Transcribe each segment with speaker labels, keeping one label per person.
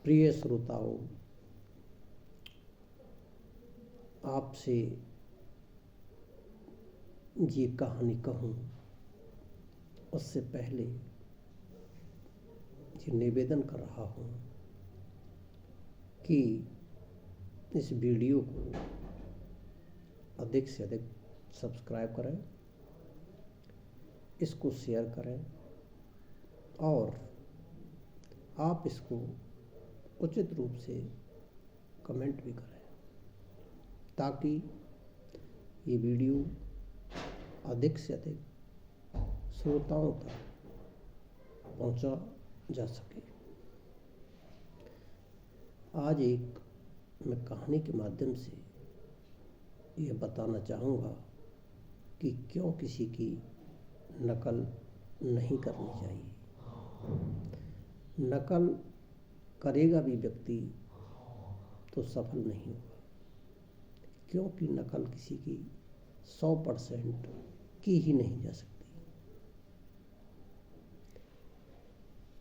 Speaker 1: प्रिय श्रोताओं, आपसे ये कहानी कहूँ उससे पहले ये निवेदन कर रहा हूँ कि इस वीडियो को अधिक से अधिक सब्सक्राइब करें, इसको शेयर करें और आप इसको उचित रूप से कमेंट भी करें ताकि ये वीडियो अधिक से अधिक श्रोताओं तक पहुंचा जा सके। आज एक मैं कहानी के माध्यम से यह बताना चाहूँगा कि क्यों किसी की नकल नहीं करनी चाहिए। नकल करेगा भी व्यक्ति तो सफल नहीं होगा, क्योंकि नकल किसी की 100% की ही नहीं जा सकती।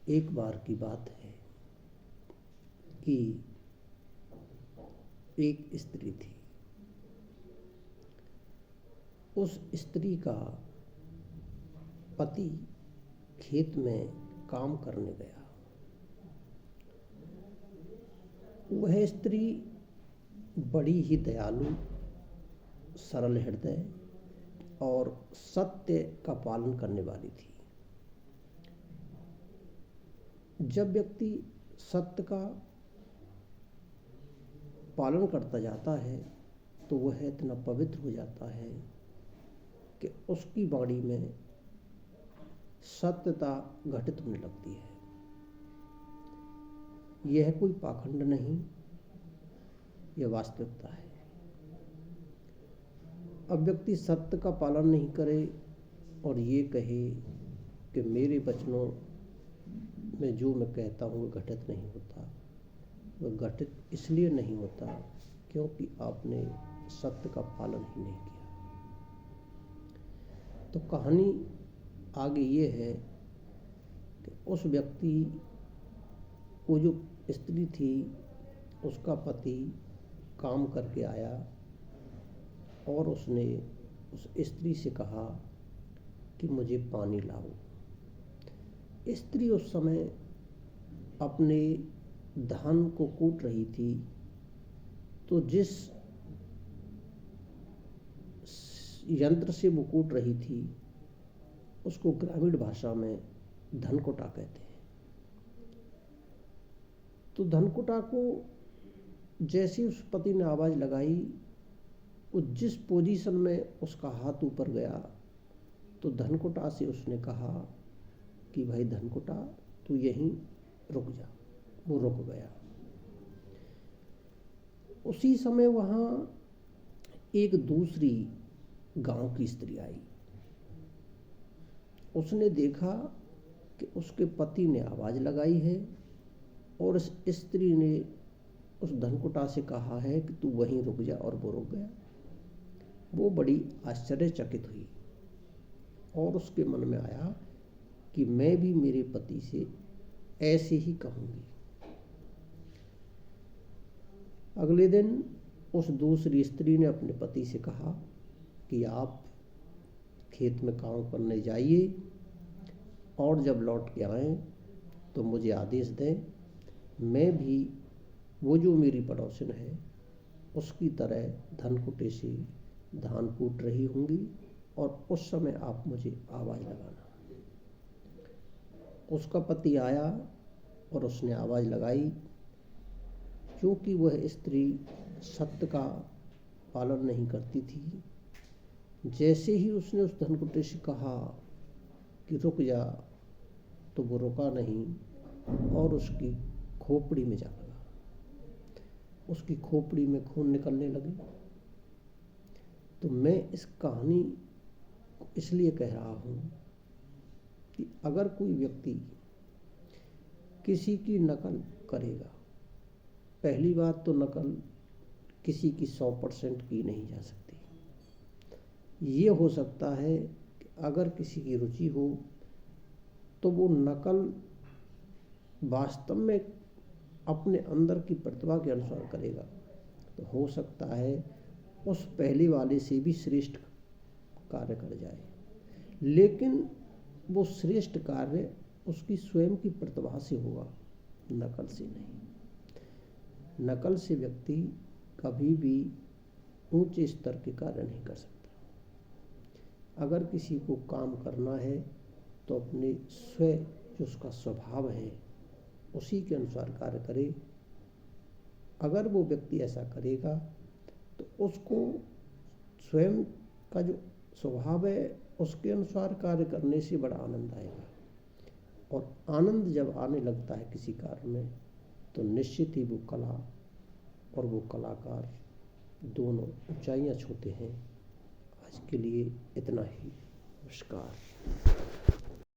Speaker 1: एक बार की बात है कि एक स्त्री थी। उस स्त्री का पति खेत में काम करने गया। वह स्त्री बड़ी ही दयालु, सरल हृदय और सत्य का पालन करने वाली थी। जब व्यक्ति सत्य का पालन करता जाता है तो वह इतना पवित्र हो जाता है कि उसकी वाणी में सत्यता घटित होने लगती है। यह कोई पाखंड नहीं, यह वास्तविकता है। अब व्यक्ति सत्य का पालन नहीं करे और ये कहे कि मेरे वचनों में जो मैं कहता हूँ वह घटित नहीं होता, वह घटित इसलिए नहीं होता क्योंकि आपने सत्य का पालन ही नहीं किया। तो कहानी आगे ये है कि उस व्यक्ति वो जो स्त्री थी, उसका पति काम करके आया और उसने उस स्त्री से कहा कि मुझे पानी लाओ। स्त्री उस समय अपने धान को कूट रही थी, तो जिस यंत्र से वो कूट रही थी उसको ग्रामीण भाषा में धनकुटा कहते हैं। तो धनकुटा को जैसे उस पति ने आवाज़ लगाई, वो जिस पोजीशन में उसका हाथ ऊपर गया तो धनकुटा से उसने कहा कि भाई धनकुटा तू यहीं रुक जा। वो रुक गया। उसी समय वहाँ एक दूसरी गांव की स्त्री आई। उसने देखा कि उसके पति ने आवाज़ लगाई है और उस स्त्री ने उस धनकुटा से कहा है कि तू वहीं रुक जा, और वो रुक गया। वो बड़ी आश्चर्यचकित हुई और उसके मन में आया कि मैं भी मेरे पति से ऐसे ही कहूँगी। अगले दिन उस दूसरी स्त्री ने अपने पति से कहा कि आप खेत में काम करने जाइए और जब लौट के आएँ तो मुझे आदेश दें, मैं भी वो जो मेरी पड़ोसन है उसकी तरह धनकुटे से धान कूट रही होंगी और उस समय आप मुझे आवाज़ लगाना। उसका पति आया और उसने आवाज़ लगाई। क्योंकि वह स्त्री सत्य का पालन नहीं करती थी, जैसे ही उसने उस धनकुटे से कहा कि रुक जा, तो वो रुका नहीं और उसकी खोपड़ी में जा लगा। उसकी खोपड़ी में खून निकलने लगे। तो मैं इस कहानी को इसलिए कह रहा हूँ कि अगर कोई व्यक्ति किसी की नकल करेगा, पहली बात तो नकल किसी की 100% की नहीं जा सकती। ये हो सकता है कि अगर किसी की रुचि हो तो वो नकल वास्तव में अपने अंदर की प्रतिभा के अनुसार करेगा तो हो सकता है उस पहले वाले से भी श्रेष्ठ कार्य कर जाए, लेकिन वो श्रेष्ठ कार्य उसकी स्वयं की प्रतिभा से होगा, नकल से नहीं। नकल से व्यक्ति कभी भी ऊंचे स्तर के कार्य नहीं कर सकता। अगर किसी को काम करना है तो अपने स्वयं जो उसका स्वभाव है उसी के अनुसार कार्य करे। अगर वो व्यक्ति ऐसा करेगा तो उसको स्वयं का जो स्वभाव है उसके अनुसार कार्य करने से बड़ा आनंद आएगा, और आनंद जब आने लगता है किसी कार्य में तो निश्चित ही वो कला और वो कलाकार दोनों ऊंचाइयां छूते हैं। आज के लिए इतना ही। नमस्कार।